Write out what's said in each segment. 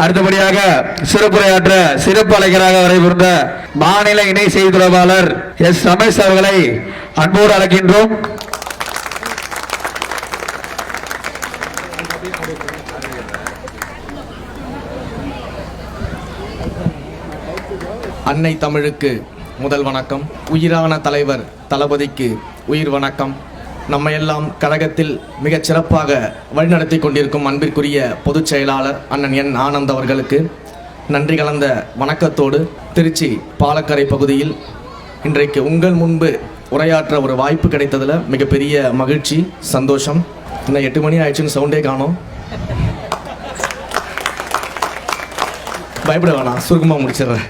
அடுத்தபடியாக சிறப்புரையாற்ற சிறப்பு அழைக்கராக வரைபுரிந்த மாநில இணை செய்தி தொடர்பாளர் எஸ் ரமேஷ் அவர்களை அன்போடு அழைக்கின்றோம். அன்னை தமிழுக்கு முதல் வணக்கம். உயிரான தலைவர் தளபதிக்கு உயிர் வணக்கம். நம்ம எல்லாம் கழகத்தில் மிகச் சிறப்பாக வழிநடத்தி கொண்டிருக்கும் அன்பிற்குரிய பொதுச் செயலாளர் அண்ணன் என் ஆனந்த் அவர்களுக்கு நன்றி கலந்த வணக்கத்தோடு, திருச்சி பாலக்கரை பகுதியில் இன்றைக்கு உங்கள் முன்பு உரையாற்ற ஒரு வாய்ப்பு கிடைத்ததில் மிகப்பெரிய மகிழ்ச்சி, சந்தோஷம். இன்னும் 8 மணி ஆயிடுச்சுன்னு சவுண்டே காணோம். பயப்பட வேணாம், சுருக்கமாக முடிச்சிடுறேன்.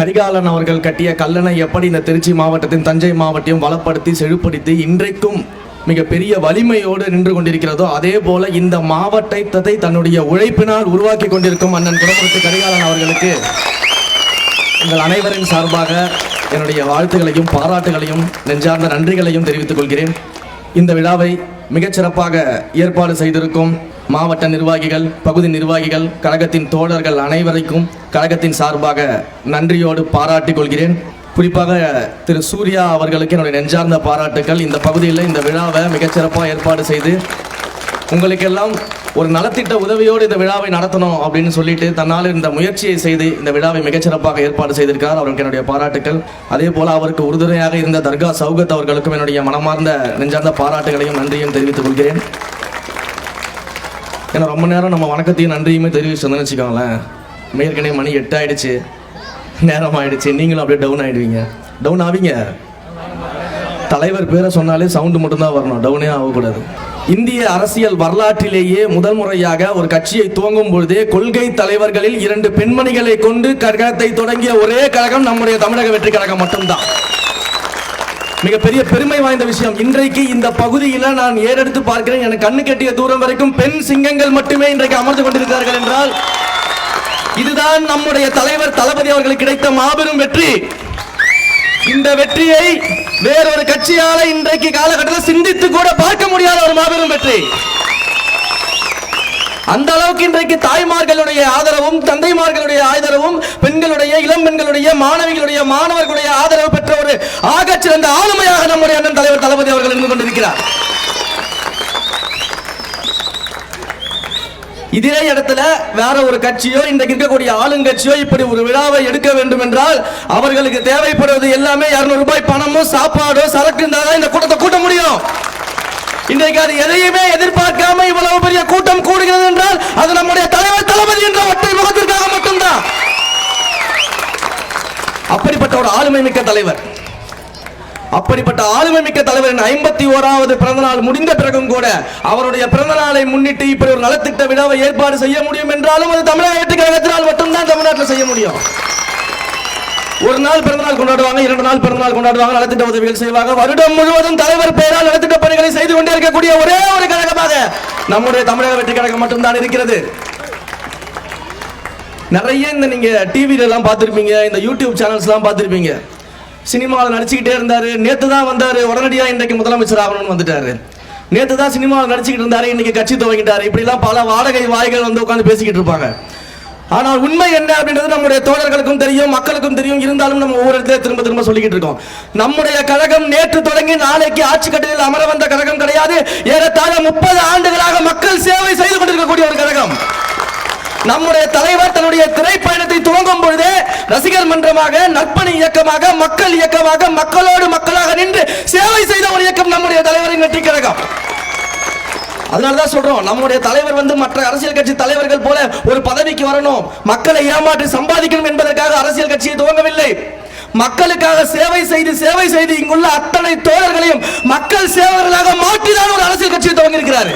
கரிகாலன் அவர்கள் கட்டிய கல்லணை எப்படி இந்த திருச்சி மாவட்டத்தின் தஞ்சை மாவட்டம் வளப்படுத்தி செழுப்படுத்தி இன்றைக்கும் மிகப்பெரிய வலிமையோடு நின்று கொண்டிருக்கிறதோ, அதே போல இந்த மாவட்டத்தை தன்னுடைய உழைப்பினால் உருவாக்கி கொண்டிருக்கும் அண்ணன் குடமுருத்து கரிகாலன் அவர்களுக்கு உங்கள் அனைவரின் சார்பாக என்னுடைய வாழ்த்துக்களையும் பாராட்டுகளையும் நெஞ்சார்ந்த நன்றிகளையும் தெரிவித்துக் கொள்கிறேன். இந்த விழாவை மிகச்சிறப்பாக ஏற்பாடு செய்திருக்கும் மாவட்ட நிர்வாகிகள், பகுதி நிர்வாகிகள், கழகத்தின் தோழர்கள் அனைவருக்கும் கழகத்தின் சார்பாக நன்றியோடு பாராட்டிக் கொள்கிறேன். குறிப்பாக திரு சூர்யா அவர்களுக்கு என்னுடைய நெஞ்சார்ந்த பாராட்டுக்கள். இந்த பகுதியில் இந்த விழாவை மிகச்சிறப்பாக ஏற்பாடு செய்து உங்களுக்கெல்லாம் ஒரு நலத்திட்ட உதவியோடு இந்த விழாவை நடத்தணும் அப்படின்னு சொல்லிட்டு தன்னால் இந்த முயற்சியை செய்து இந்த விழாவை மிகச்சிறப்பாக ஏற்பாடு செய்திருக்கிறார். அவருக்கு என்னுடைய பாராட்டுக்கள். அதே போல அவருக்கு உறுதுணையாக இருந்த தர்கா சௌகத் அவர்களுக்கும் என்னுடைய மனமார்ந்த நெஞ்சார்ந்த பாராட்டுகளையும் நன்றியும் தெரிவித்துக் கொள்கிறேன். ஏன்னா ரொம்ப நேரம் நம்ம வணக்கத்தையும் நன்றியுமே தெரிவிச்சோம்னு வச்சுக்கோங்களேன், ஏற்கனவே மணி 8 ஆயிடுச்சு, நேரம் ஆயிடுச்சு, நீங்களும் அப்படியே டவுன் ஆகிடுவீங்க. டவுன் ஆவீங்க. தலைவர் பேரை சொன்னாலே சவுண்டு மட்டும்தான் வரணும், டவுனே ஆகக்கூடாது. இந்திய அரசியல் வரலாற்றிலேயே முதல் முறையாக ஒரு கட்சியை துவங்கும் பொழுதே கொள்கை தலைவர்களில் 2 பெண்மணிகளை கொண்டு கழகத்தை தொடங்கிய ஒரே கழகம் நம்முடைய தமிழக வெற்றி கழகம் மட்டும்தான். மிகப்பெரிய பெருமை வாய்ந்த விஷயம். இன்றைக்கு இந்த பகுதியில் நான் ஏறெடுத்து பார்க்கிறேன், எனக்கு கண்ணு கெட்டிய தூரம் வரைக்கும் பெண் சிங்கங்கள் மட்டுமே இன்றைக்கு அமர்ந்து கொண்டிருக்கிறார்கள் என்றால் இதுதான் நம்முடைய தலைவர் தளபதி அவர்களுக்கு கிடைத்த மாபெரும் வெற்றி. இந்த வெற்றியை வேறொரு கட்சியால இன்றைக்கு காலகட்டத்தில் சிந்தித்து கூட பார்க்க முடியாத ஒரு மாபெரும் வெற்றி. அந்த அளவுக்கு இன்றைக்கு தாய்மார்களுடைய ஆதரவும், தந்தைமார்களுடைய ஆதரவும், பெண்களுடைய, இளம் பெண்களுடைய, மாணவிகளுடைய, மாணவர்களுடைய ஆதரவு பெற்ற ஒரு ஆகச்சிறந்த ஆளுமையாக நம்முடைய அண்ணன் தலைவர் தளபதி அவர்கள் இருந்து கொண்டிருக்கிறார். இதே இடத்துல வேற ஒரு கட்சியோ இன்றைக்கு இருக்கக்கூடிய ஆளுங்கட்சியோ இப்படி ஒரு விழாவை எடுக்க வேண்டும் என்றால் அவர்களுக்கு தேவைப்படுவது எல்லாமே 200 ரூபாய் பணமோ சாப்பாடோ சரக்கு இருந்தால் இந்த கூட்டத்தை கூட்ட முடியும். இன்றைக்கு அது எதையுமே எதிர்பார்க்காம இவ்வளவு பெரிய கூட்டம் கூடுகிறது என்றால் அது நம்முடைய தலைவர் தளபதி என்ற ஒற்றை முகத்திற்காக மட்டும்தான். அப்படிப்பட்ட ஒரு ஆளுமை மிக்க தலைவர், அப்படிப்பட்ட ஆளுமை மிக்க தலைவரின் 51வது பிறந்த நாள் முடிந்த பிறகும் கூட அவருடைய பிறந்த நாளை முன்னிட்டு இப்படி ஒரு நலத்திட்ட விழாவை ஏற்பாடு செய்ய முடியும் என்றாலும் அது தமிழக வெற்றி கழகத்தினால் மட்டும்தான் தமிழ்நாட்டில் செய்ய முடியும். ஒரு நாள் பிறந்தநாள் கொண்டாடுவாங்க, 2 நாள் பிறந்தநாள் கொண்டாடுவாங்க, நலத்திட்ட உதவிகள் செய்வாங்க. வருடம் முழுவதும் தலைவர் பெயரால் நலத்திட்ட பணிகளை செய்து கொண்டே இருக்கக்கூடிய ஒரே ஒரு கழகமாக நம்முடைய தமிழக வெற்றி கழகம் மட்டும்தான் இருக்கிறது. நிறைய இந்த நீங்க டிவில எல்லாம் பார்த்திருப்பீங்க, இந்த யூடியூப் சேனல்ஸ் எல்லாம் பார்த்திருப்பீங்க. சினிமாவில் நடிச்சுக்கிட்டே இருந்தாரு, நேத்து தான் வந்தாரு, உடனடியா இன்றைக்கு முதலமைச்சர் ஆகணும்னு வந்துட்டாரு. நேத்து தான் சினிமாவில் நடிச்சுக்கிட்டு இருந்தாரு, இன்னைக்கு கட்சி துவங்கிட்டாரு. இப்படி எல்லாம் பல வாடகை வாய்கள் வந்து உட்கார்ந்து பேசிக்கிட்டு இருப்பாங்க. ஆனால் உண்மை என்ன அப்படின்றது நம்முடைய தோழர்களுக்கும் தெரியும், மக்களுக்கும் தெரியும். இருந்தாலும் நம்ம ஒவ்வொரு இடத்துல திரும்ப திரும்ப சொல்லிக்கிட்டு இருக்கோம். நம்முடைய கழகம் நேற்று தொடங்கி நாளைக்கு ஆட்சி கட்டிலில் அமர வந்த கழகம் கிடையாது. ஏறத்தாழ 30 ஆண்டுகளாக மக்கள் சேவை செய்து கொண்டிருக்கக்கூடிய ஒரு கழகம். நம்முடைய தலைவர் தன்னுடைய திரைப்பயணத்தை துவங்கும் பொழுதே ரசிகர் மன்றமாக, நற்பணி இயக்கமாக, மக்கள் இயக்கமாக, மக்களோடு மக்களாக நின்று சேவை செய்த ஒரு இயக்கம் நம்முடைய தலைவரின் வெற்றி கழகம். அதனாலதான் சொல்றோம், நம்முடைய தலைவர் வந்து மற்ற அரசியல் கட்சி தலைவர்கள் போல ஒரு பதவிக்கு வரணும், மக்களை ஏமாற்றி சம்பாதிக்கணும் என்பதற்காக அரசியல் கட்சியை துவங்கவில்லை. மக்களுக்காக சேவை செய்து இங்குள்ள அத்தனை தோழர்களையும் மக்கள் சேவகர்களாக மாற்றிதான் ஒரு அரசியல் கட்சியை துவங்கியிருக்கிறார்.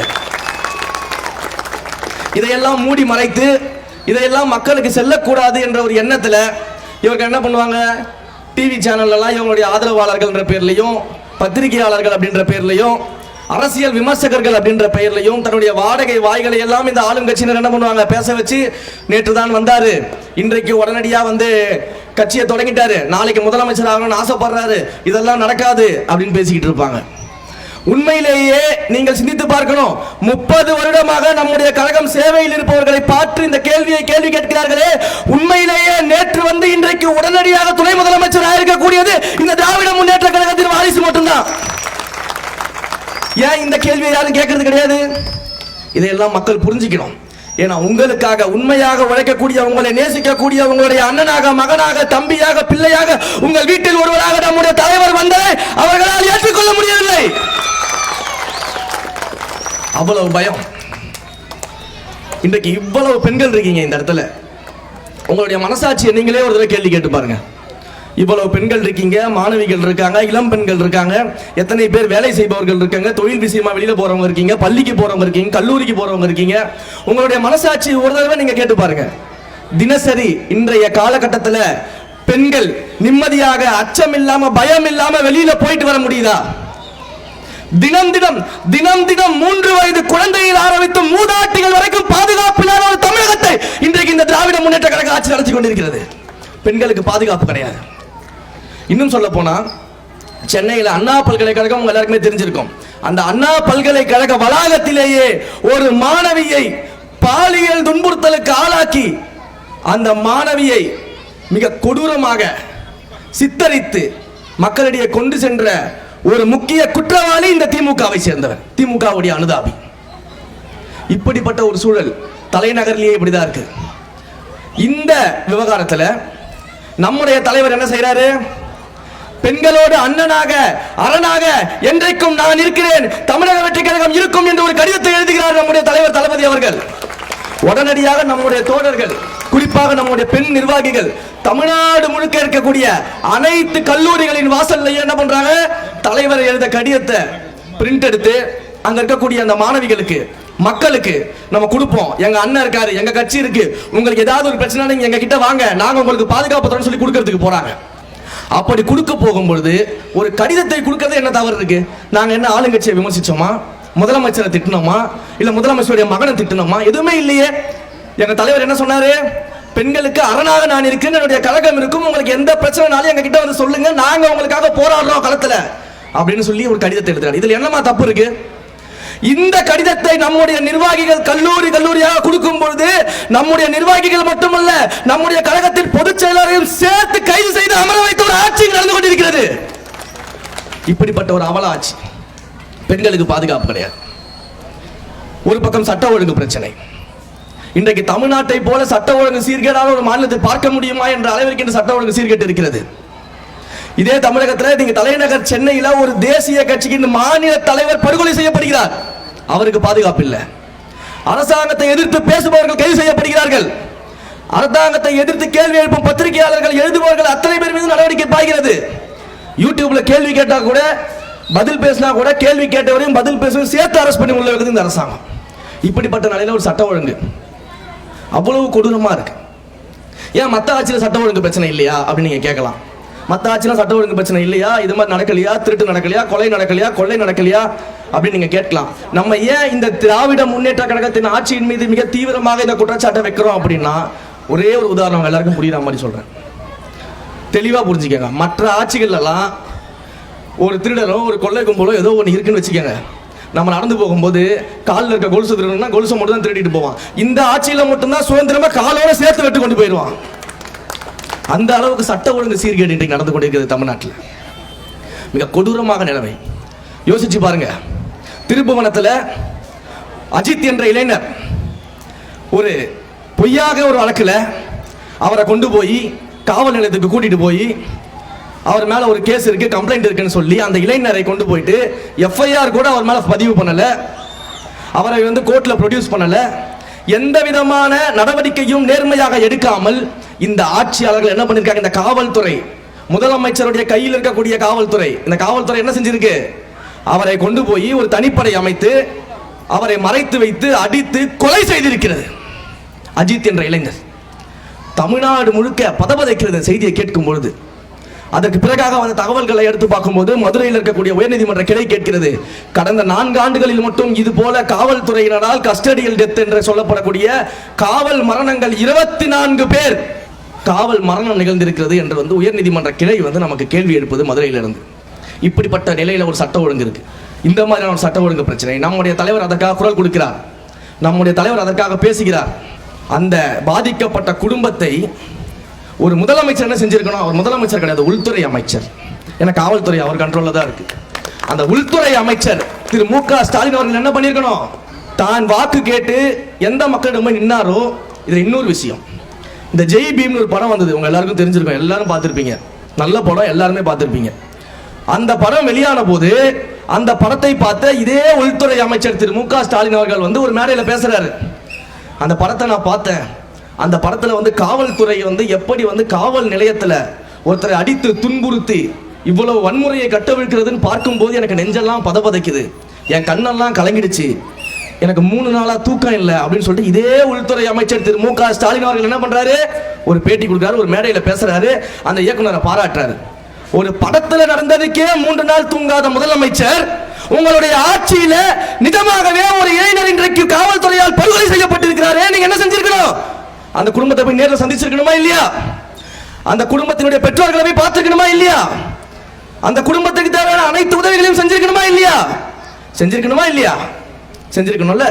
இதையெல்லாம் மூடி மறைத்து இதையெல்லாம் மக்களுக்கு செல்லக்கூடாது என்ற ஒரு எண்ணத்தில் இவர்கள் என்ன பண்ணுவாங்க, டிவி சேனல்லாம் இவங்களுடைய ஆதரவாளர்கள் என்ற பேர்லையும், பத்திரிகையாளர்கள் அப்படின்ற பேர்லையும், அரசியல் விமர்சகர்கள் அப்படின்ற பெயர்லையும் தன்னுடைய வாடகை வாய்களை எல்லாம் இந்த ஆளுங்கட்சியினர் என்ன பண்ணுவாங்க, பேச வச்சு நேற்று தான் வந்தாரு, இன்றைக்கு உடனடியா வந்து கட்சியை தொடங்கிட்டாரு, நாளைக்கு முதலமைச்சர் ஆகணும்னு ஆசைப்படுறாரு, இதெல்லாம் நடக்காது அப்படின்னு பேசிக்கிட்டு இருப்பாங்க. உண்மையிலேயே நீங்கள் சிந்தித்து பார்க்கணும். 30 வருடமாக நம்முடைய கழகம் சேவையில் இருப்பவர்களை பார்த்து இந்த கேள்வி கேட்கிறார்களே, உண்மையிலேயே நேற்று வந்து இன்றைக்கு உடனடியாக துணை முதலமைச்சராக இருக்கக்கூடியது இந்த திராவிட முன்னேற்ற கழகத்தின் வாரிசு மட்டும்தான். ஏன் இந்த கேள்வியை யாரும் கேட்கறது கிடையாது? இதையெல்லாம் மக்கள் புரிஞ்சுக்கணும். ஏன்னா உங்களுக்காக உண்மையாக உழைக்கக்கூடிய, உங்களை நேசிக்கக்கூடிய, உங்களுடைய அண்ணனாக, மகனாக, தம்பியாக, பிள்ளையாக, உங்கள் வீட்டில் ஒருவராக நம்முடைய தலைவர் வந்ததை அவர்களால் ஏற்றுக்கொள்ள முடியவில்லை. அவ்வளவு பயம். இன்றைக்கு இவ்வளவு பெண்கள் இருக்கீங்க இந்த இடத்துல. உங்களுடைய மனசாட்சியை நீங்களே ஒரு தடவை கேள்வி கேட்டு பாருங்க. இவ்வளவு பெண்கள் இருக்கீங்க, மாணவிகள் இருக்காங்க, இளம் பெண்கள் இருக்காங்க, எத்தனை பேர் வேலை செய்பவர்கள் இருக்காங்க, தொழில் விஷயமா வெளியில போறவங்க இருக்கீங்க, பள்ளிக்கு போறவங்க இருக்கீங்க, கல்லூரிக்கு போறவங்க இருக்கீங்க. உங்களுடைய மனசாட்சி ஒரு தடவை நீங்க கேட்டு பாருங்க. தினசரி இன்றைய காலகட்டத்தில் பெண்கள் நிம்மதியாக, அச்சம் இல்லாம, பயம் இல்லாம வெளியில போயிட்டு வர முடியுதா? தினம் தினம் 3 வயது குழந்தையில் ஆரம்பித்து மூதாட்டிகள் வரைக்கும் பாதுகாப்பில்லாத ஒரு தமிழகத்தை இன்றைக்கு இந்த திராவிட முன்னேற்ற கழக ஆட்சி நடத்தி கொண்டிருக்கிறது. பெண்களுக்கு பாதுகாப்பு கிடையாது. இன்னும் சொல்ல போனா, சென்னையில் அண்ணா பல்கலைக்கழகம் உங்க எல்லாருக்குமே தெரிஞ்சிருக்கும். அந்த அண்ணா பல்கலைக்கழக வளாகத்திலேயே ஒரு மாணவியை பாலியல் துன்புறுத்தலுக்கு ஆளாக்கி அந்த மாணவியை மிக கொடூரமாக சித்தரித்து மக்களிடையே கொண்டு சென்ற ஒரு முக்கிய குற்றவாளி இந்த திமுகவை சேர்ந்தவர், திமுகவுடைய அனுதாபி. இப்படிப்பட்ட ஒரு சூழல் தலைநகரிலேயே இப்படிதான் இருக்கு. இந்த விவகாரத்தில் நம்முடைய தலைவர் என்ன செய்யறாரு? பெண்களோடு அண்ணனாக, அரணாக என்றைக்கும் நான் இருக்கிறேன், தமிழக வெற்றி கழகம் இருக்கும் என்று ஒரு கடிதத்தை எழுதுகிறார் நம்முடைய தலைவர் தளபதி அவர்கள். உடனடியாக நம்முடைய தோழர்கள், குறிப்பாக நம்முடைய பெண் நிர்வாகிகள், தமிழ்நாடு முழுக்க இருக்கக்கூடிய அனைத்து கல்லூரிகளின் வாசல்ல என்ன பண்றாங்க? தலைவர் எழுத கடிதத்தை பிரிண்ட் எடுத்து அங்க இருக்கக்கூடிய அந்த மாணவிகளுக்கு, மக்களுக்கு நம்ம கொடுப்போம். எங்க அண்ணன் இருக்காரு, எங்க கட்சி இருக்கு, உங்களுக்கு ஏதாவது ஒரு பிரச்சனை நீங்க எங்க கிட்ட வாங்க, நாங்க உங்களுக்கு பாதுகாப்பு தரோம்னு சொல்லி கொடுக்கிறதுக்கு போறாங்க. அப்படி கொடுக்க போகும்பொழுது ஒரு கடிதத்தை கொடுக்கறது என்ன தவறு இருக்கு? நாங்க என்ன ஆளுங்கட்சியை விமர்சிச்சோமா, முதலமைச்சரை திட்டணுமா, இல்ல முதலமைச்சருடைய மகனை திட்டணுமா? எதுவுமே இல்லையே. எங்க தலைவர் என்ன சொன்னாரு? பெண்களுக்கு அரணாக நான் இருக்கேன், என்னுடைய கழகம் இருக்கும், உங்களுக்கு எந்த பிரச்சனைனாலும் எங்க கிட்ட வந்து சொல்லுங்க, நாங்க உங்களுக்காக போராடுறோம் களத்துல அப்படின்னு சொல்லி ஒரு கடிதத்தை எழுதுறாரு. இதுல என்னமா தப்பு இருக்கு? இந்த கடிதத்தை நம்முடைய நிர்வாகிகள் கல்லூரியாக கொடுக்கும் பொழுது நம்முடைய நிர்வாகிகள் மட்டுமல்ல, நம்முடைய கழகத்தின் பொதுச் செயலாளரையும் சேர்த்து கைது செய்து அமர வைத்த ஒரு ஆட்சி நடந்து கொண்டிருக்கிறது. இப்படிப்பட்ட ஒரு அவல ஆட்சி. பெண்களுக்கு பாதுகாப்பு கிடையாது. ஒரு பக்கம் சட்ட ஒழுங்கு பிரச்சனை. இன்றைக்கு தமிழ்நாட்டை போல சட்ட ஒழுங்கு சீர்கேடான ஒரு மாநிலத்தை பார்க்க முடியுமா என்ற அளவிற்கு இந்த சட்ட ஒழுங்கு சீர்கேட்டு இருக்கிறது. இதே தமிழகத்தில் நீங்க தலைநகர் சென்னையில ஒரு தேசிய கட்சியின் மாநில தலைவர் படுகொலை செய்யப்படுகிறார். அவருக்கு பாதுகாப்பு இல்லை. அரசாங்கத்தை எதிர்த்து பேசுபவர்கள் கைது செய்யப்படுகிறார்கள். அரசாங்கத்தை எதிர்த்து கேள்வி எழுப்பும் பத்திரிகையாளர்கள், எழுதுபவர்கள் அத்தனை பேர் மீது நடவடிக்கை பாய்கிறது. யூடியூப்ல கேள்வி கேட்டா கூட, பதில் பேசினா கூட, கேள்வி கேட்டவரையும் பதில் பேசுவதையும் சேர்த்து அரெஸ்ட் பண்ணி உள்ள வைக்கிறது இந்த அரசாங்கம். இப்படிப்பட்ட நிலையில ஒரு சட்ட ஒழுங்கு அவ்வளவு கொடூரமா இருக்கு. ஏன் மற்ற ஆட்சியில் சட்ட ஒழுங்கு பிரச்சனை இல்லையா அப்படின்னு நீங்க கேட்கலாம். மற்ற ஆட்சியில் சட்ட ஒழுங்கு பிரச்சனை இல்லையா, இது மாதிரி நடக்கலையா, திருட்டு நடக்கலையா, கொலை நடக்கலையா, கொள்ளை நடக்கலையா அப்படின்னு நீங்க கேட்கலாம். நம்ம ஏன் இந்த திராவிட முன்னேற்ற கழகத்தின் ஆட்சியின் மீது மிக தீவிரமாக இந்த குற்றச்சாட்டை வைக்கிறோம் அப்படின்னா, ஒரே ஒரு உதாரணம் எல்லாருக்கும் புரியுற மாதிரி சொல்றேன், தெளிவா புரிஞ்சுக்கங்க. மற்ற ஆட்சிகள் எல்லாம் ஒரு திருடனோ ஒரு கொள்ளை கும்பலோ ஏதோ ஒன்று இருக்குன்னு வச்சுக்கோங்க, நம்ம நடந்து போகும்போது காலில் இருக்க கொலுசு திருடனா கொலுசை மட்டும் தான் திருடிட்டு போவான். இந்த ஆட்சியில மட்டும்தான் சுதந்திரமா காலோட சேர்த்து வெட்டு கொண்டு போயிடுவான். அந்த அளவுக்கு சட்ட ஒழுங்கு சீர்கேடு இன்றைக்கு நடந்து கொண்டிருக்கிறது தமிழ்நாட்டில். மிக கொடூரமாக நிலைமை. யோசிச்சு பாருங்க. திருப்புவனத்தில் அஜித் என்ற இளைஞர் ஒரு பொய்யாக ஒரு வழக்கில் அவரை கொண்டு போய் காவல் நிலையத்துக்கு கூட்டிட்டு போய் அவர் மேல ஒரு கேஸ் இருக்கு, கம்ப்ளைண்ட் இருக்குன்னு சொல்லி அந்த இளைஞரை கொண்டு போயிட்டு எஃப்ஐஆர் கூட அவர் மேல பதிவு பண்ணல, அவரை கோர்ட்ல ப்ரொடியூஸ் பண்ணல, எந்த விதமான நடவடிக்கையும் நேர்மையாக எடுக்காமல் இந்த ஆட்சியாளர்கள் என்ன பண்ணிருக்காங்க? இந்த காவல்துறை, முதலமைச்சருடைய கையில் இருக்கக்கூடிய காவல்துறை, இந்த காவல்துறை என்ன செஞ்சிருக்கு? அவரை கொண்டு போய் ஒரு தனிப்படை அமைத்து அவரை மறைத்து வைத்து அடித்து கொலை செய்திருக்கிறது. அஜித் என்ற இளைஞர் தமிழ்நாடு முழுக்க பதபதைக்கிறது செய்தியை கேட்கும் பொழுது. அதற்கு பிறகாக அந்த தகவல்களை எடுத்து பார்க்கும்போது மதுரையில் இருக்கக்கூடிய உயர்நீதிமன்ற கிளை கேட்கிறது, கடந்த 4 ஆண்டுகளில் மட்டும் இது போல காவல்துறையினரால் கஸ்டடியல் டெத் என்று சொல்லப்படக்கூடிய காவல் மரணங்கள் 24 பேர் காவல் மரணம் நிகழ்ந்திருக்கிறது என்று உயர்நீதிமன்ற கிளை நமக்கு கேள்வி எழுப்புது மதுரையிலிருந்து. இப்படிப்பட்ட நிலையில ஒரு சட்ட ஒழுங்கு இருக்கு. இந்த மாதிரியான ஒரு சட்ட ஒழுங்கு பிரச்சனை. நம்முடைய தலைவர் அதற்காக குரல் கொடுக்கிறார், நம்முடைய தலைவர் அதற்காக பேசுகிறார். அந்த பாதிக்கப்பட்ட குடும்பத்தை ஒரு முதலமைச்சர் என்ன செஞ்சிருக்கணும்? அவர் முதலமைச்சர் கிடையாது, உள்துறை அமைச்சர். ஏன்னா காவல்துறை அவர் கண்ட்ரோல்ல தான் இருக்கு. அந்த உள்துறை அமைச்சர் திரு மு.க. ஸ்டாலின் அவர்கள் என்ன பண்ணிருக்கணும்? தான் வாக்கு கேட்டு எந்த மக்களிடம் போய் நின்னாரோ. இதுல இன்னொரு விஷயம், இந்த ஜெய் பீம்னு ஒரு படம் வந்தது, உங்க எல்லாருக்கும் தெரிஞ்சிருக்கும், எல்லாரும் பார்த்திருப்பீங்க. நல்ல படம், எல்லாருமே பார்த்திருப்பீங்க. அந்த படம் வெளியான போது அந்த படத்தை பார்த்த இதே உள்துறை அமைச்சர் திரு மு.க. ஸ்டாலின் அவர்கள் வந்து ஒரு மேடையில் பேசுறாரு. அந்த படத்தை நான் பார்த்தேன். அந்த படத்துல வந்து காவல்துறை வந்து எப்படி வந்து காவல் நிலையத்துல ஒருத்தரை அடித்து துன்புறுத்தி இவ்வளவு வன்முறையை கட்டவிழ்க்கிறதுன்னு பார்க்கும்போது எனக்கு நெஞ்செல்லாம் பதபதைக்குது, என் கண்ணெல்லாம் கலங்கிடுச்சு, எனக்கு 3 நாளா தூக்கம் இல்லை அப்படின்னு சொல்லிட்டு இதே உள்துறை அமைச்சர் திரு மு.க. ஸ்டாலின் அவர்கள் என்ன பண்றாரு? ஒரு பேட்டி கொடுக்குறாரு, ஒரு மேடையில பேசுறாரு, அந்த இயக்குனரை பாராட்டுறாரு. ஒரு படத்துல நடந்ததுக்கே 3 நாள் தூங்காத முதலமைச்சர் உங்களுடைய ஆட்சியில நிஜமாகவே ஒரு இளைஞர் இன்றைக்கு காவல்துறையால் படுகொலை செய்யப்பட்டிருக்கிறாரே, நீங்க என்ன செஞ்சிருக்கணும்? அந்த குடும்பத்தை போய் நேரில் சந்திச்சிருக்கணுமா இல்லையா? அந்த குடும்பத்தினுடைய பெற்றோர்களை போய் பார்த்துக்கணுமா இல்லையா? அந்த குடும்பத்துக்கு தேவையான அனைத்து உதவிகளையும் செஞ்சிருக்கணுமா இல்லையா? செஞ்சிருக்கணுமா இல்லையா? செஞ்சிருக்கணும்ல.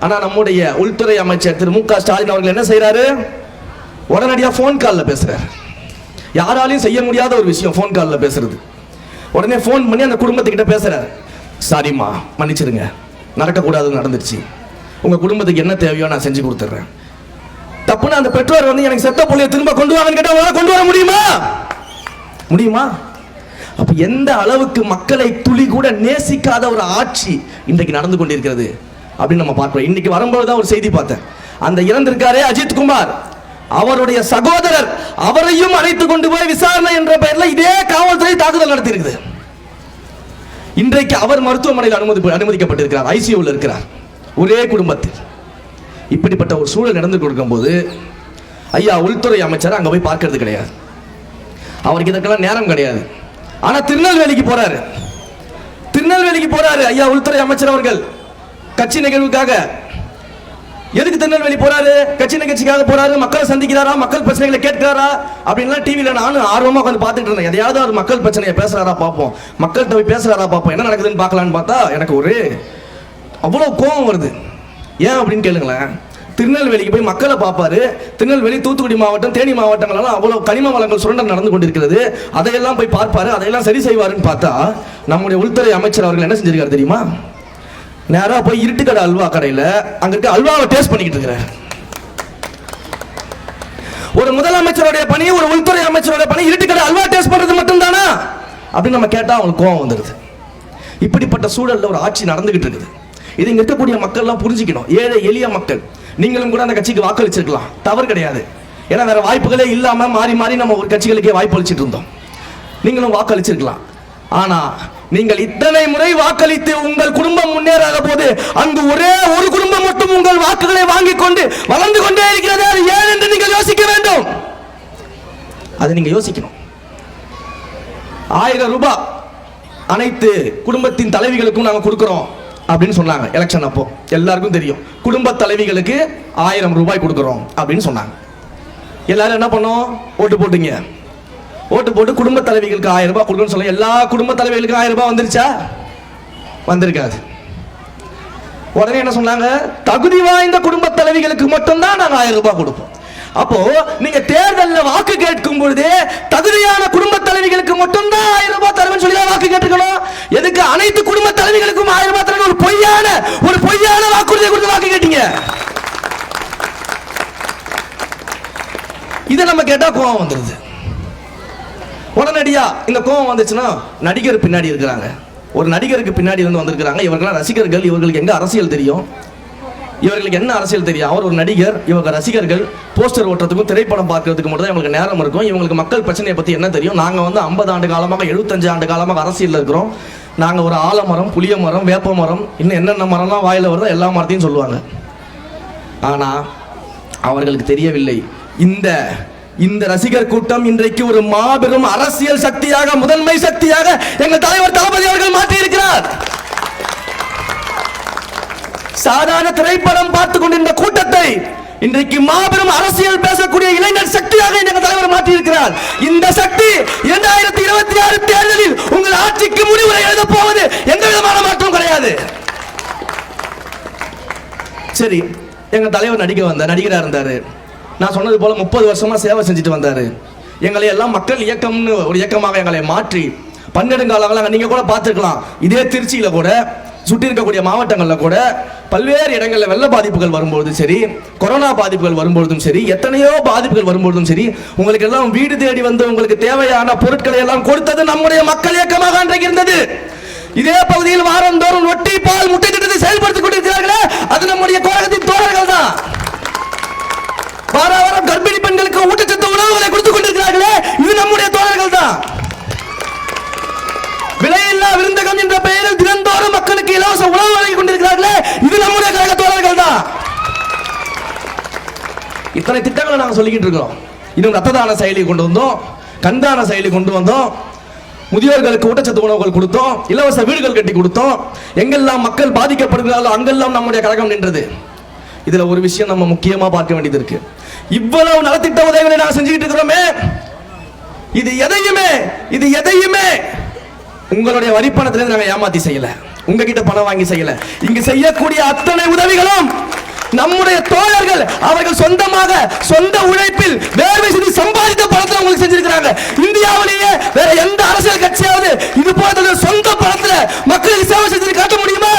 ஆனா நம்முடைய உள்துறை அமைச்சர் திரு மு.க. ஸ்டாலின் அவர்கள் என்ன செய்யறாரு? உடனடியா போன் கால்ல பேசுறாரு. யாராலையும் செய்ய முடியாத ஒரு விஷயம் போன் கால்ல பேசுறது. உடனே போன் பண்ணி அந்த குடும்பத்துக்கிட்ட பேசுறாரு. சாரிம்மா, மன்னிச்சிருங்க, நடக்கக்கூடாது நடந்துருச்சு, உங்க குடும்பத்துக்கு என்ன தேவையோ நான் செஞ்சு கொடுத்துட்றேன். தப்புன்னு அந்த பெற்றோர் வந்து எனக்கு செத்த புள்ளைய திரும்ப கொண்டு வாங்கன்னு கேட்டா கொண்டு வர முடியுமா? முடியுமா? அப்ப எந்த அளவுக்கு மக்களை துளி கூட நேசிக்காத ஒரு ஆட்சி இன்றைக்கு நடந்து கொண்டிருக்கிறது அப்படின்னு நம்ம பார்க்கிறோம். இன்னைக்கு வரும்போது தான் ஒரு செய்தி பார்த்தேன். அந்த இறந்திருக்காரே அஜித் குமார், அவருடைய சகோதரர், அவரையும் அழைத்து கொண்டு போய் விசாரணை என்ற பெயரில் இதே காவல்துறை தாக்குதல் நடத்தி இருக்குது. இன்றைக்கு அவர் மருத்துவமனையில் அனுமதிக்கப்பட்டிருக்கிறார், ஐசியூவில் இருக்கிறார். ஒரே குடும்பத்தில் இப்படிப்பட்ட ஒரு சூழல் நடந்து கொடுக்கும் போது ஐயா உள்துறை அமைச்சர் அங்க போய் பார்க்கிறது கிடையாது, அவருக்கு இதற்கெல்லாம் நேரம் கிடையாது. ஆனா திருநெல்வேலிக்கு போறாரு. திருநெல்வேலிக்கு போறாரு ஐயா உள்துறை அமைச்சர் அவர்கள் கட்சி நிகழ்வுக்காக. எதுக்கு திருநெல்வேலி போறாரு? கட்சி நிகழ்ச்சிக்காக போறாரு. மக்களை சந்திக்கிறாரா, மக்கள் பிரச்சனைகளை கேட்கிறாரா அப்படின்லாம் டிவியில நானும் ஆர்வமா உட்காந்து பார்த்துட்டு இருந்தேன். எதையாவது ஒரு மக்கள் பிரச்சனையை பேசுறாரா பார்ப்போம், மக்கள்கிட்ட போய் பேசுறாரா பார்ப்போம், என்ன நடக்குதுன்னு பார்க்கலான்னு பார்த்தா எனக்கு ஒரு அவ்வளவு கோபம் வருது. ஏன் அப்படின்னு கேளுங்களேன். திருநெல்வேலிக்கு போய் மக்களை பார்ப்பாரு. திருநெல்வேலி, தூத்துக்குடி மாவட்டம், தேனி மாவட்டங்களெல்லாம் அவ்வளவு கனிம வளங்கள் சுரண்டல் நடந்து கொண்டிருக்கிறது, அதையெல்லாம் போய் பார்ப்பாரு, அதையெல்லாம் சரி செய்வாருன்னு பார்த்தா நம்முடைய உள்துறை அமைச்சர் அவர்கள் என்ன செஞ்சிருக்காரு தெரியுமா? நேரா போய் இருட்டுக்கடை அல்வா கடையில அங்க இருக்க அல்வாவை டேஸ்ட் பண்ணிக்கிட்டு இருக்கிறார். ஒரு முதலமைச்சருடைய பணி, ஒரு உள்துறை அமைச்சருடைய பணி இருட்டுக்கடை அல்வா டேஸ்ட் பண்றது மட்டும் தானா அப்படின்னு நம்ம கேட்டா அவங்களுக்கு கோபம் வந்துடுது. இப்படிப்பட்ட சூழல்ல ஒரு ஆட்சி நடந்துகிட்டு இருக்குது. இது இங்க இருக்கக்கூடிய மக்கள் எல்லாம் புரிஞ்சுக்கணும். ஏழை எளிய மக்கள், நீங்களும் கூட அந்த கட்சிக்கு வாக்களிச்சிருக்கலாம், தவறு கிடையாது. ஏன்னா வேற வாய்ப்புகளே இல்லாம மாறி மாறி நம்ம ஒரு கட்சிகளுக்கே வாய்ப்பு அளிச்சிட்டு இருந்தோம். நீங்களும் வாக்களிச்சிருக்கலாம். ஆனா நீங்கள் இத்தனை முறை வாக்களித்து உங்கள் குடும்பம் முன்னேறாத போது அங்கு ஒரே ஒரு குடும்பம் மட்டும் உங்கள் வாக்குகளை வாங்கிக் கொண்டு வளர்ந்து கொண்டே இருக்கிறது. அது ஏன் என்று நீங்கள் யோசிக்க வேண்டும். அதை நீங்க யோசிக்கணும். 1000 ரூபாய் அனைத்து குடும்பத்தின் தலைவிகளுக்கும் நாங்க கொடுக்கிறோம் அப்படின்னு சொன்னாங்க. எலெக்ஷன் அப்போ எல்லாருக்கும் தெரியும், குடும்ப தலைவிகளுக்கு 1000 ரூபாய் கொடுக்கிறோம் அப்படின்னு சொன்னாங்க. எல்லாரும் என்ன பண்ணோம்? ஓட்டு போட்டீங்க. ஓட்டு போட்டு குடும்ப தலைவிகளுக்கு 1000 ரூபாய் கொடுக்கணும்னு சொல்ல எல்லா குடும்ப தலைவிகளுக்கும் 1000 ரூபாய் வந்துருச்சா? வந்திருக்காது. உடனே என்ன சொன்னாங்க? தகுதி வாய்ந்த குடும்ப தலைவிகளுக்கு மட்டும்தான் நாங்க 1000 ரூபாய் கொடுப்போம். அப்போ நீங்க தேர்தலில் வாக்கு கேட்கும் பொழுது தகுதியான குடும்ப தலைவிகளுக்கு மட்டும்தான் 1000 ரூபாய் தருவேன்னு சொல்லி வாக்கு கேட்டுக்கணும். எதுக்கு அனைத்து குடும்ப தலைவிகளுக்கும் 1000 ரூபாய் தரணும்? ஒரு பொய்யான வாக்குறுதியை கொடுத்து வாக்கு கேட்டீங்க. இதை நம்ம கேட்டா கோபம் வந்துருது. உடனடியா இந்த கோபம் வந்துச்சுன்னா நடிகர் பின்னாடி இருக்கிறாங்க, ஒரு நடிகருக்கு பின்னாடி இருந்து வந்திருக்கிறாங்க. இவர்களாம் ரசிகர்கள், இவர்களுக்கு எங்க அரசியல் தெரியும், இவர்களுக்கு என்ன அரசியல் தெரியும்? அவர் ஒரு நடிகர், இவங்க ரசிகர்கள். போஸ்டர் ஓட்டுறதுக்கும் திரைப்படம் பார்க்கறதுக்கு மட்டும் தான் இவங்களுக்கு நேரம் இருக்கும். இவங்களுக்கு மக்கள் பிரச்சனையை பத்தி என்ன தெரியும்? நாங்க வந்து 50 ஆண்டு காலமாக 75 ஆண்டு காலமாக அரசியல் இருக்கிறோம். நாங்க ஒரு ஆலமரம், புளிய மரம், வேப்ப மரம், இன்னும் என்னென்ன மரம்லாம் வாயில வருதோ எல்லா மரத்தையும் சொல்லுவாங்க. ஆனா அவர்களுக்கு தெரியவில்லை, இந்த ரசிகர் கூட்டம் இன்றைக்கு ஒரு மாபெரும் அரசியல் சக்தியாக, முதன்மை சக்தியாக எங்கள் தலைவர் தளபதி அவர்கள் மாற்றி இருக்கிறார். சாதாரண திரைப்படம் பார்த்துக் கொண்டிருந்த கூட்டத்தை இன்றைக்கு மாபெரும் அரசியல் பேசக்கூடிய இளைஞர் சக்தியாக எங்கள் தலைவர் மாற்றி இருக்கிறார். இந்த சக்தி 2026 தேர்தலில் உங்கள் ஆட்சிக்கு முடிவுரை எழுத போவது எந்த விதமான மாற்றம் கிடையாது. சரி, எங்க தலைவர் நடிகராக இருந்தாரு. நான் சொன்னது போல 30 வருஷமா சேவை செஞ்சுட்டு வந்தாரு. எங்களை எல்லாம் மக்கள் இயக்கம்னு ஒரு இயக்கமாக எங்களை மாற்றி பன்னெடுங்காலங்களாக நீங்க கூட பார்த்துருக்கலாம். இதே திருச்சியில கூட சுற்றி இருக்கக்கூடிய மாவட்டங்களில் கூட பல்வேறு இடங்களில் வெள்ள பாதிப்புகள் வரும்பொழுதும் சரி, கொரோனா பாதிப்புகள் வரும்பொழுதும் சரி, எத்தனையோ பாதிப்புகள் வரும்பொழுதும் சரி, உங்களுக்கு எல்லாம் வீடு தேடி வந்து உங்களுக்கு தேவையான பொருட்களை எல்லாம் கொடுத்தது நம்முடைய மக்கள் இயக்கமாக அன்றைக்கு இருந்தது. இதே பகுதியில் வாரந்தோறும் ரொட்டி பால் முட்டை திட்டத்தை செயல்படுத்திக் கொண்டிருக்கிறார்களே, அது நம்முடைய கழகத்தின் தோழர்கள் தான். வாரம் கர்ப்பிணி பெண்களுக்கு ஊட்டச்சத்து உணவுகளை கொடுத்துக் கொண்டிருக்கிறார்களே, இது நம்முடைய தோழர்கள் தான். விலையில்லா விருந்தகம் என்ற பெயரில் தினந்தோறும் மக்களுக்கு இலவச உணவு வழங்கிக் கொண்டிருக்கிறார்களே, இது நம்முடைய கழக தோழர்கள் தான். இத்தனை திட்டங்களை நாங்கள் சொல்லிக்கிட்டு இருக்கிறோம். இன்னும் ரத்த தான செயலி கொண்டு வந்தோம், கண்தான செயலி கொண்டு வந்தோம், முதியோர்களுக்கு ஊட்டச்சத்து உணவுகள் கொடுத்தோம், இலவச வீடுகள் கட்டி கொடுத்தோம். எங்கெல்லாம் மக்கள் பாதிக்கப்படுகிறார்களோ அங்கெல்லாம் நம்முடைய கழகம் நின்றது. இதுல ஒரு விஷயம் நம்ம முக்கியமா பார்க்க வேண்டியது இருக்கு. இவ்வளவு நலத்திட்ட உதவிகளை நாங்கள் செஞ்சுக்கிட்டு இருக்கிறோமே, இது எதையுமே உங்களுடைய வரிப்பணத்திலிருந்து நாங்கள் ஏமாத்தி செய்யல, உங்ககிட்ட பணம் வாங்கி செய்யல. இங்கு செய்யக்கூடிய அத்தனை உதவிகளும் நம்முடைய தோழர்கள் அவர்கள் சொந்தமாக சொந்த உழைப்பில் வேர்வை செய்து சம்பாதித்த பணத்தில் உங்களுக்கு செஞ்சிருக்கிறாங்க. இந்தியாவிலேயே வேற எந்த அரசியல் கட்சியாவது இது போல சொந்த பணத்தில் மக்களுக்கு சேவை செஞ்சு காட்ட முடியுமா?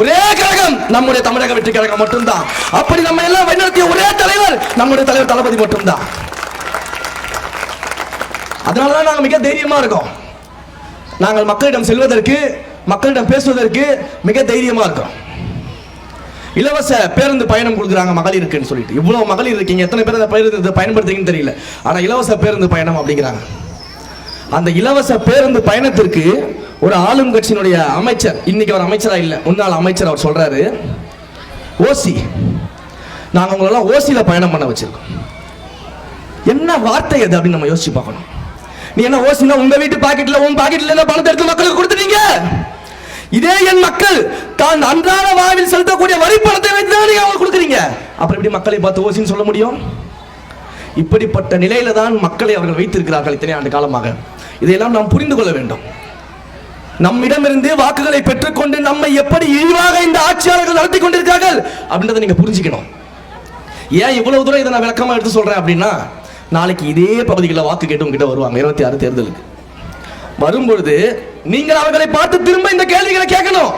ஒரே கழகம் நம்முடைய தமிழக வெற்றி கழகம் மட்டும்தான். அப்படி நம்ம எல்லாம் வழிநடத்திய ஒரே தலைவர் நம்முடைய தலைவர் தளபதி மட்டும்தான். அதனாலதான் நாங்கள் மிக தைரியமா இருக்கோம். நாங்கள் மக்களிடம் செல்வதற்கு, மக்களிடம் பேசுவதற்கு மிக தைரியமா இருக்கோம். இலவச பேருந்து பயணம் கொடுக்குறாங்க மகளிருக்குன்னு சொல்லிட்டு. இவ்வளவு மகளிர் இருக்கீங்க, எத்தனை பேர் அந்த பேருந்து பயன்படுத்துறீங்கன்னு தெரியல. ஆனா இலவச பேருந்து பயணம் அப்படிங்கிறாங்க. அந்த இலவச பேருந்து பயணத்திற்கு ஒரு ஆளும் கட்சியினுடைய அமைச்சர், இன்னைக்கு அவர் அமைச்சரா இல்ல, முன்னாள் அமைச்சர், அவர் சொல்றாரு, ஓசி நாங்க உங்களெல்லாம் ஓசியில பயணம் பண்ண வச்சிருக்கோம். என்ன வார்த்தை அது அப்படின்னு நம்ம யோசிச்சு பார்க்கணும். நீ என்ன ஓசினா உங்க வீட்டு பாக்கெட்ல உன் பாக்கெட்ல என்ன பணத்தை எடுத்து மக்களுக்கு கொடுத்துட்டீங்க? இதே என் மக்கள் தான் அன்றாட வாழ்வில் செலுத்தக்கூடிய வரி பணத்தை வைத்து தான் நீங்க அவங்க கொடுக்குறீங்க. அப்புறம் எப்படி மக்களை பார்த்து ஓசின்னு சொல்ல முடியும்? இப்படிப்பட்ட நிலையில தான் மக்களை அவர்கள் வைத்திருக்கிறார்கள் இத்தனை ஆண்டு காலமாக. இதையெல்லாம் நாம் புரிந்து கொள்ள வேண்டும். நம்மிடமிருந்து வாக்குகளை பெற்றுக்கொண்டு நம்மை எப்படி இழிவாக இந்த ஆட்சியாளர்கள் நடத்தி கொண்டிருக்கிறார்கள் அப்படின்றத நீங்க புரிஞ்சுக்கணும். ஏன் இவ்வளவு தூரம் இதை நான் விளக்கமா எடுத்து சொல்றேன் அப்படின்னா, நாளைக்கு இதே பகுதிகளில் வாக்கு கேட்டு உங்ககிட்ட வருவாங்க 26 தேர்தலுக்கு வரும்பொழுது நீங்கள் அவர்களை பார்த்து திரும்ப இந்த கேள்விகளை கேட்கணும்.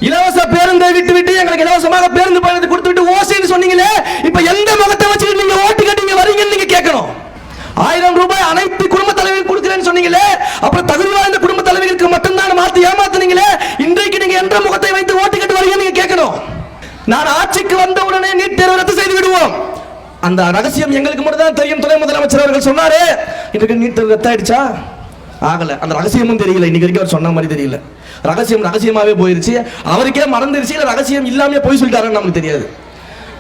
இலவச பேருந்தை விட்டு எங்களுக்கு இலவசமாக பேருந்து பயணத்தை கொடுத்துட்டு ஓசின்னு சொன்னீங்களே, இப்ப எந்த முகத்தை வச்சுக்கிட்டு நீங்க ஓட்டு கட்டி வரீங்கன்னு நீங்க கேட்கணும். 1000 ரூபாய் அனைத்து குடும்ப தலைவர்கள் கொடுக்கிறேன்னு சொன்னீங்களே, அப்புறம் தகுதி வாய்ந்த குடும்ப தலைவர்களுக்கு மட்டும்தான் மாத்தி ஏமாத்துனீங்களே, இன்றைக்கு நீங்க எந்த முகத்தை வைத்து ஓட்டு கட்டி வரீங்கன்னு நீங்க கேட்கணும். நான் ஆட்சிக்கு வந்த உடனே நீட் தேர்வு ரத்து செய்து விடுவோம், அந்த ரகசியம் எங்களுக்கு மட்டும் தான் தெரியும். துணை முதலமைச்சர் அவர்கள் சொன்னாரு, இன்றைக்கு நீட் தேர்வு ரத்தாயிடுச்சா? ஆகல. அந்த ரகசியமும் தெரியல, இன்னைக்கு வரைக்கும் அவர் சொன்ன மாதிரி தெரியல. ரகசியமாவே போயிருச்சு, அவருக்கே மறந்துருச்சு, இல்ல ரகசியம் இல்லாம போய் சொல்லிட்டாருன்னு நமக்கு தெரியாது.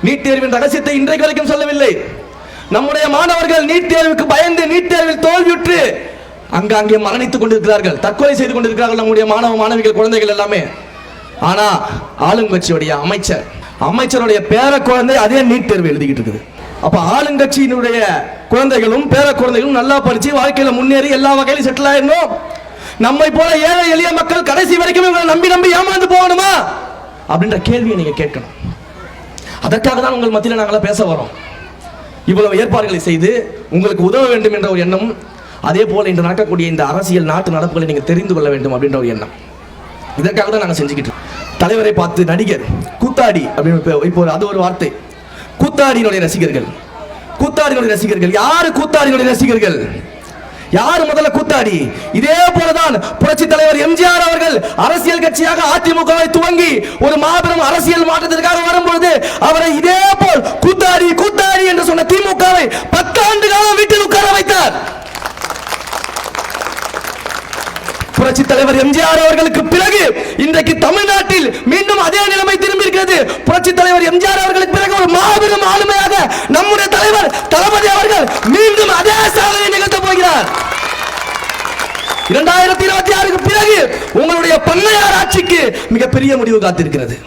நீட் தேர்வின் ரகசியத்தை இன்றைக்கு வரைக்கும் சொல்லவில்லை. நம்முடைய மாணவர்கள் நீட் தேர்வுக்கு பயந்து நீட் தேர்வில் தோல்வியுற்று அங்கே மரணித்துக் கொண்டிருக்கிறார்கள், தற்கொலை செய்து கொண்டிருக்கிறார்கள் நம்முடைய மாணவ மாணவிகள், குழந்தைகள் எல்லாமே. ஆனா ஆளுங்கட்சியுடைய அமைச்சருடைய பேர குழந்தை அதே நீட் தேர்வு எழுதிக்கிட்டு இருக்குது. அப்ப ஆளுங்கட்சியினுடைய குழந்தைகளும் பேர குழந்தைகளும் நல்லா படிச்சு வாழ்க்கையில முன்னேறி எல்லா வகையிலும் செட்டில் ஆயிடணும். நம்மை போல ஏழை எளிய மக்கள் கடைசி வரைக்கும் இவங்களை நம்பி ஏமாந்து போகணுமா அப்படின்ற கேள்வியை நீங்க கேட்கணும். அதற்காக தான் உங்கள் மத்தியில் நாங்கள் பேச வரோம். இவ்வளவு ஏற்பாடுகளை செய்து உங்களுக்கு உதவ வேண்டும் என்ற ஒரு எண்ணம், அதே போல இன்று நடக்கக்கூடிய இந்த அரசியல் நாட்டு நடப்புகளை நீங்க தெரிந்து கொள்ள வேண்டும் அப்படின்ற ஒரு எண்ணம், இதற்காக தான் நாங்கள் செஞ்சுக்கிட்டு. தலைவரை பார்த்து நடிகர் கூத்தாடி அப்படின்னு இப்போ அது ஒரு வார்த்தை. கூத்தாடியினுடைய ரசிகர்கள் யாரு? கூத்தாடியினுடைய ரசிகர்கள் யாரு? முதல்ல கூத்தாடி. இதே போலதான் புரட்சி தலைவர் எம்ஜிஆர் அவர்கள் அரசியல் கட்சியாக அதிமுகவை துவங்கி ஒரு மாபெரும் அரசியல் மாற்றத்திற்காக வரும்பொழுது அவரை இதே போல் கூத்தாடி என்று சொன்ன திமுகவை 10 ஆண்டு காலம் வீட்டில் உட்கார வைத்தார். புரட்சி தலைவர் எம்ஜிஆர் அவர்களுக்கு பிறகு இன்றைக்கு தமிழ்நாட்டில் மீண்டும் அதே நிலைமை திரும்பி இருக்கிறது. புரட்சி தலைவர் எம்ஜிஆர் அவர்களுக்கு பிறகு ஒரு மாபெரும் ஆளுமையாக நம்முடைய தலைவர் தளபதி அவர்கள் மீண்டும் அதே சாதனை நிகழ்த்த போகிறார். 2026க்கு பிறகு உங்களுடைய பண்ணையார் ஆட்சிக்கு மிகப்பெரிய முடிவு காத்திருக்கிறது.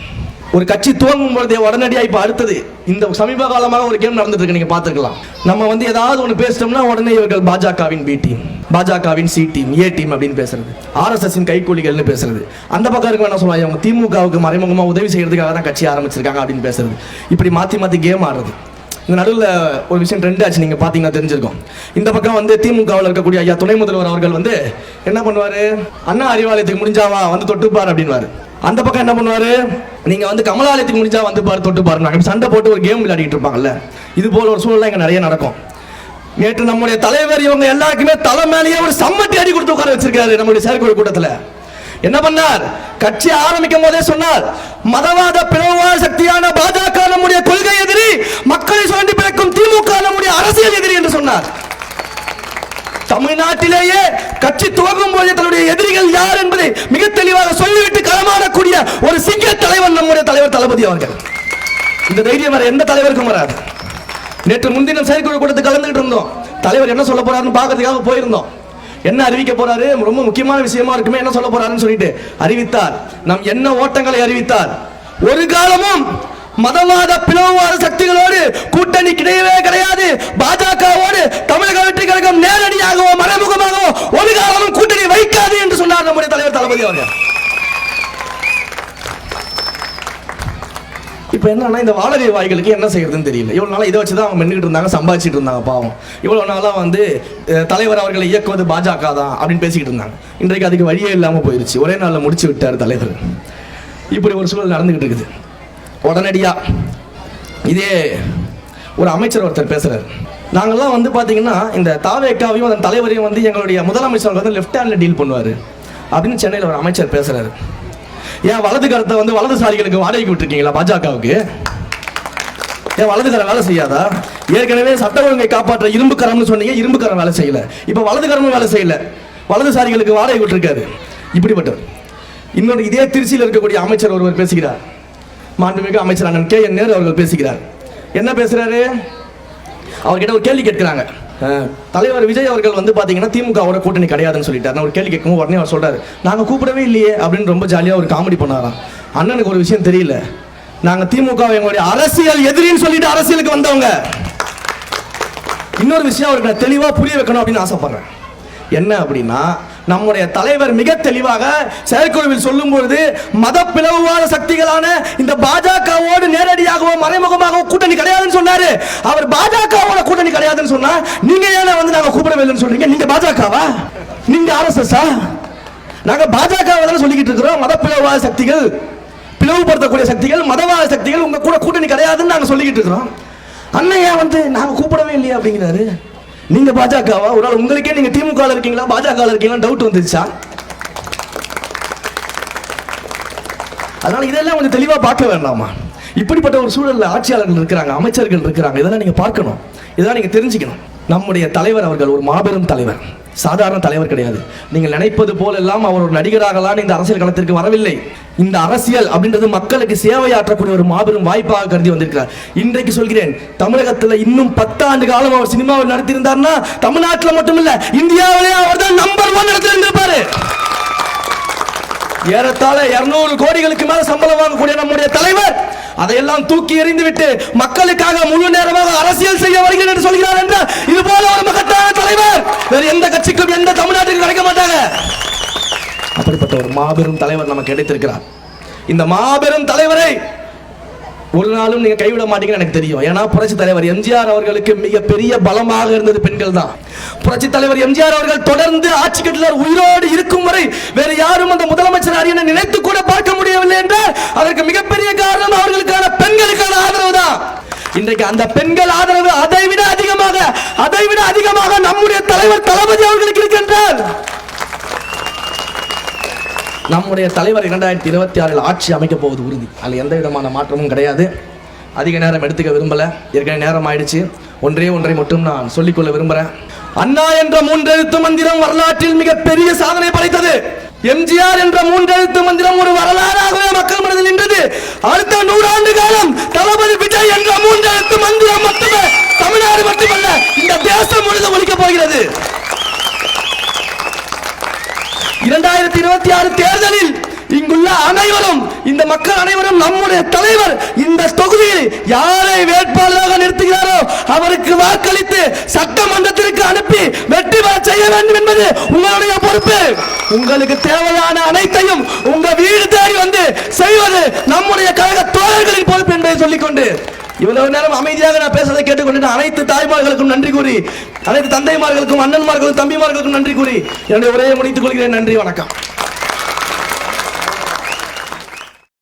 ஒரு கட்சி துவங்கும் பொழுதே உடனடியாக இப்ப அடுத்தது இந்த சமீப காலமாக ஒரு கேம் நடந்துட்டு இருக்கு, நீங்க பார்த்துக்கலாம். நம்ம வந்து ஏதாவது ஒன்று பேசிட்டோம்னா உடனே இவர்கள் பாஜகவின் பி டீம், பாஜகவின் சி டீம், ஏ டீம் அப்படின்னு பேசுறது, ஆர்எஸ்எஸ் கைக்கூலிகள்னு பேசுறது. அந்த பக்கம் இருக்க என்ன சொல்லுவாங்க, அவங்க திமுகவுக்கு மறைமுகமா உதவி செய்யறதுக்காக தான் கட்சி ஆரம்பிச்சிருக்காங்க அப்படின்னு பேசுறது. இப்படி மாத்தி மாத்தி கேம் ஆடுறது. இந்த நடுவில் ஒரு விஷயம் ட்ரெண்ட் ஆச்சு, நீங்க பாத்தீங்கன்னா தெரிஞ்சிருக்கும். இந்த பக்கம் வந்து திமுகவில் இருக்கக்கூடிய ஐயா துணை முதல்வர் அவர்கள் வந்து என்ன பண்ணுவாரு, அண்ணா அறிவாலயத்துக்கு முடிஞ்சாவா வந்து தொட்டுப்பார் அப்படின்வாரு. அந்த பக்கம் என்ன பண்ணுவாரு, நீங்க வந்து கமலாலயத்துக்கு முடிஞ்சா வந்து பாரு தொட்டு பாருங்க, சண்டை போட்டு ஒரு கேம் விளையாடிட்டு இருப்பாங்கல்ல. இது போல ஒரு சூழ்நிலை இங்க நிறைய நடக்கும். நேற்று நம்முடைய தலைவர் இவங்க எல்லாருக்குமே தலை மேலேயே ஒரு சம்மட்டி அடி கொடுத்து உட்கார வச்சிருக்காரு நம்முடைய செயற்குழு கூட்டத்தில். என்ன பண்ணார், கட்சி ஆரம்பிக்கும் போதே சொன்னார், மதவாத பிளவுவாத சக்தியான பாஜக நம்முடைய கொள்கை எதிரி, மக்களை சுரண்டி பிறக்கும் திமுக நம்முடைய அரசியல் எதிரி என்று சொன்னார். தமிழ்நாட்டிலேயே கட்சி துவங்கும் போது தன்னுடைய எதிரிகள் யார் என்பதை மிக தெளிவாக சொல்லிவிட்டு களமாடக்கூடிய ஒரு சிங்க தலைவர் நம்முடைய தலைவர் தளபதி அவர்கள். இந்த தைரியம் வேற எந்த தலைவருக்கும் வராது. நேற்று முன்தினம் செயற்குழு கூட்டத்துக்கு கலந்துகிட்டு இருந்தோம். தலைவர் என்ன சொல்ல போறாருன்னு பார்க்கறதுக்காக போயிருந்தோம். என்ன அறிவிக்க போறாரு, ரொம்ப முக்கியமான விஷயமா இருக்குமே, என்ன சொல்ல போறாருன்னு சொல்லிட்டு அறிவித்தார். நம் என்ன ஓட்டங்களை அறிவித்தார். ஒரு காலமும் மதவாத பிளவுவாத சக்திகளோடு கூட்டணி கிடையவே கிடையாது. பாஜகவோடு தமிழக வெற்றி கழகம் நேரடியாகவோ மறைமுகமாகவோ ஒரு காலமும் கூட்டணி வைக்காது என்று சொன்னார் நம்முடைய தலைவர் தளபதி அவர்கள். இப்ப என்னன்னா, இந்த வாழறி வாய்களுக்கு என்ன செய்யறதுன்னு தெரியல. இவ்வளவு நாளா இதை வச்சுதான் அவங்க மென்னுட்டு இருந்தாங்க, சம்பாதிச்சிட்டு இருந்தாங்க பாவம். இவ்வளவு நாளா வந்து தலைவர் அவர்களை இயக்குவது பாஜக தான் அப்படின்னு பேசிக்கிட்டு இருந்தாங்க. இன்றைக்கு அதுக்கு வழியே இல்லாம போயிருச்சு. ஒரே நாள்ல முடிச்சு விட்டார் தலைவர். இப்படி ஒரு சூழல் நடந்துகிட்டு இருக்குது. உடனடியா இதே ஒரு அமைச்சர் ஒருத்தர் பேசுறாரு. நாங்கெல்லாம் வந்து பாத்தீங்கன்னா இந்த தாவேக்காவையும் அதன் தலைவரையும் வந்து எங்களுடைய முதலமைச்சர் வந்து லெஃப்ட் ஹேண்ட்ல டீல் பண்ணுவாரு அப்படின்னு சென்னையில் ஒரு அமைச்சர் பேசுறாரு. ஏன் வலது கரத்தை வந்து வலதுசாரிகளுக்கு வாடகைக்கு விட்டுருக்கீங்களா பாஜகவுக்கு? ஏன் வலது கரம் வேலை செய்யாதா? ஏற்கனவே சட்ட ஒழுங்கை காப்பாற்ற இரும்பு கரம்னு சொன்னீங்க, இரும்பு கரம் வேலை செய்யல. இப்ப வலது கரமும் வேலை செய்யல, வலதுசாரிகளுக்கு வாடகை விட்டுருக்காரு. இப்படிப்பட்டவர். இன்னொரு இதே திருச்சியில் இருக்கக்கூடிய அமைச்சர் ஒருவர் பேசுகிறார். மாண்புமிகு அமைச்சர் அண்ணன் கே.என். நேரு அவர்கள் பேசுகிறார். என்ன பேசுறாரு, அவர்கிட்ட ஒரு கேள்வி கேட்கிறாங்க. தலைவர் விஜய் அவர்கள் வந்து பாத்தீங்கன்னா திமுகவோட கூட்டணி கிடையாதுன்னு சொல்லிட்டாரு. ஒரு கேள்வி கேட்கும் உடனே அவர் சொல்றாரு, நாங்க கூப்பிடவே இல்லையே அப்படின்னு ரொம்ப ஜாலியா ஒரு காமெடி பண்ணாராம். அண்ணனுக்கு ஒரு விஷயம் தெரியல, நாங்க திமுக எங்களுடைய அரசியல் எதிரின்னு சொல்லிட்டு அரசியலுக்கு வந்தவங்க. இன்னொரு விஷயம் அவருக்கு நான் தெளிவா புரிய வைக்கணும் அப்படின்னு ஆசைப்படுறேன். என்ன அப்படின்னா, நம்முடைய தலைவர் மிக தெளிவாக செயற்குழுவில் சொல்லும் பொழுது மத பிளவுவாத சக்திகளான இந்த பாஜகவோடு நேரடியாகவோ மறைமுகமாகவோ கூட்டணி கிடையாதுன்னு சொன்னாரு. அவர் பாஜகவோட கூட்டணி கிடையாதுன்னு சொன்னா நீங்க ஏன் வந்து நாங்க கூப்பிடவில்லைன்னு சொல்றீங்க? நீங்க பாஜகவா? நீங்க ஆர்எஸ்எஸ்ஸா? நாங்க பாஜகவை தான் சொல்லிக்கிட்டு இருக்கிறோம். மத பிளவுவாத சக்திகள், பிளவுபடுத்தக்கூடிய சக்திகள், மதவாத சக்திகள் உங்க கூட கூட்டணி கிடையாதுன்னு நாங்க சொல்லிக்கிட்டு இருக்கிறோம். அண்ணன் ஏன் வந்து நாங்க கூப்பிடவே இல்லையா அப்படிங்கிறாரு. நீங்க பாஜகவா? ஒரு நாள் உங்களுக்கே நீங்க திமுக இருக்கீங்களா பாஜக இருக்கீங்களா டவுட் வந்துருச்சா? அதனால இதெல்லாம் கொஞ்சம் தெளிவா பார்க்க வேண்டாமா? இப்படிப்பட்ட ஒரு சூழல்ல ஆட்சியாளர்கள் இருக்கிறாங்க, அமைச்சர்கள் இருக்கிறாங்க. இதெல்லாம் நீங்க பார்க்கணும், இதெல்லாம் நீங்க தெரிஞ்சுக்கணும். நம்முடைய தலைவர் அவர்கள் ஒரு மாபெரும் தலைவர், சாதாரண தலைவர் கிடையாது. நீங்கள் நினைப்பது போலெல்லாம் அவர் ஒரு நடிகராகலாம் இந்த அரசியல் களத்திற்கு வரவில்லை. இந்த அரசியல் அப்படின்றது மக்களுக்கு சேவையாற்றக்கூடிய ஒரு மாபெரும் வாய்ப்பாக கருதி வந்திருக்கிறார். இன்றைக்கு சொல்கிறேன், தமிழகத்தில் இன்னும் 10 ஆண்டு காலம் அவர் சினிமாவில் நடத்தியிருந்தார்னா தமிழ்நாட்டில் மட்டுமில்ல இந்தியாவிலே அவர் தான் நம்பர் 1 இடத்துல இருந்திருப்பாரு. ஏறத்தாழ 200 கோடிகளுக்கு மேல சம்பளம் வாங்கக்கூடிய நம்முடைய தலைவர் அதையெல்லாம் தூக்கி எறிந்து விட்டு மக்களுக்காக முழு நேரமாக அரசியல் செய்ய வருகிறேன் என்று சொல்கிறார் என்ற இது போல ஒரு மகத்தான தலைவர் வேற எந்த கட்சிக்கும் எந்த தமிழ்நாட்டுக்கும் கிடைக்க மாட்டாங்க. அப்படிப்பட்ட ஒரு மாபெரும் தலைவர் நமக்கு கிடைத்திருக்கிறார். இந்த மாபெரும் தலைவரை ஒரு நாளும் நீங்க கைவிட மாட்டீங்கன்னு எனக்கு தெரியும். ஏன்னா புரட்சி தலைவர் எம்ஜிஆர் அவர்களுக்கு மிக பெரிய பலமாக இருந்தது பெண்கள் தான். புரட்சி தலைவர் எம்ஜிஆர் அவர்கள் தொடர்ந்து ஆட்சி கட்டில் உயிரோடு இருக்கும் வரை வேற யாரும் அந்த முதலமைச்சர் அரியணை நினைத்து கூட பார்க்க முடியவில்லை என்றால் அதற்கு மிகப்பெரிய காரணம் அவர்களுக்கான பெண்களுக்கான ஆதரவு தான். இன்றைக்கு அந்த பெண்கள் ஆதரவு அதைவிட அதிகமாக நம்முடைய தலைவர் தளபதி அவர்களுக்கு இருக்கின்றார். நம்முடைய தலைவர் 2026 ஆட்சி அமைக்க போவது உறுதி. அதில் எந்த விதமான மாற்றமும் கிடையாது. அதிக நேரம் எடுத்துக்க விரும்பல, ஏற்கனவே நேரம் ஆயிடுச்சு. ஒன்றை மட்டும் நான் சொல்லிக்கொள்ள விரும்புறேன். அண்ணா என்ற 3 எழுத்து மந்திரம் வரலாற்றில் மிக பெரிய சாதனை படைத்தது. எம்ஜிஆர் என்ற 3 எழுத்து மந்திரம் ஒரு வரலாறாகவே மக்கள் மனதில் நின்றது. அடுத்த 100 ஆண்டு காலம் தளபதி விஜய் என்ற 3 எழுத்து மந்திரம் மட்டுமே தமிழ்நாடு மட்டுமல்ல இந்த தேசம் முழுவதும் ஒலிக்க போகிறது. 2026 தேர்தலில் இங்குள்ள அனைவரும், இந்த மக்கள் அனைவரும் நம்முடைய தலைவர் இந்த தொகுதியில் யாரை வேட்பாளராக நிறுத்துகிறாரோ அவருக்கு வாக்களித்து சட்டமன்றத்திற்கு அனுப்பி வெற்றி பெற செய்ய வேண்டும் என்பது உங்களுடைய பொறுப்பு. உங்களுக்கு தேவையான அனைத்தையும் உங்க வீடு தேடி வந்து செய்வது நம்முடைய கழக தோழர்களின் பொறுப்பு என்பதை சொல்லிக்கொண்டு இவ்வளவு நேரம் அமைதியாக நான் பேசுவதை கேட்டுக்கொண்டு அனைத்து தாய்மார்களுக்கும் நன்றி கூறி, அனைத்து தந்தைமார்களுக்கும், அண்ணன்மார்களுக்கும், தம்பிமார்களுக்கும் நன்றி கூறி என்னுடைய உரையை முடித்துக் கொள்கிறேன். நன்றி, வணக்கம்.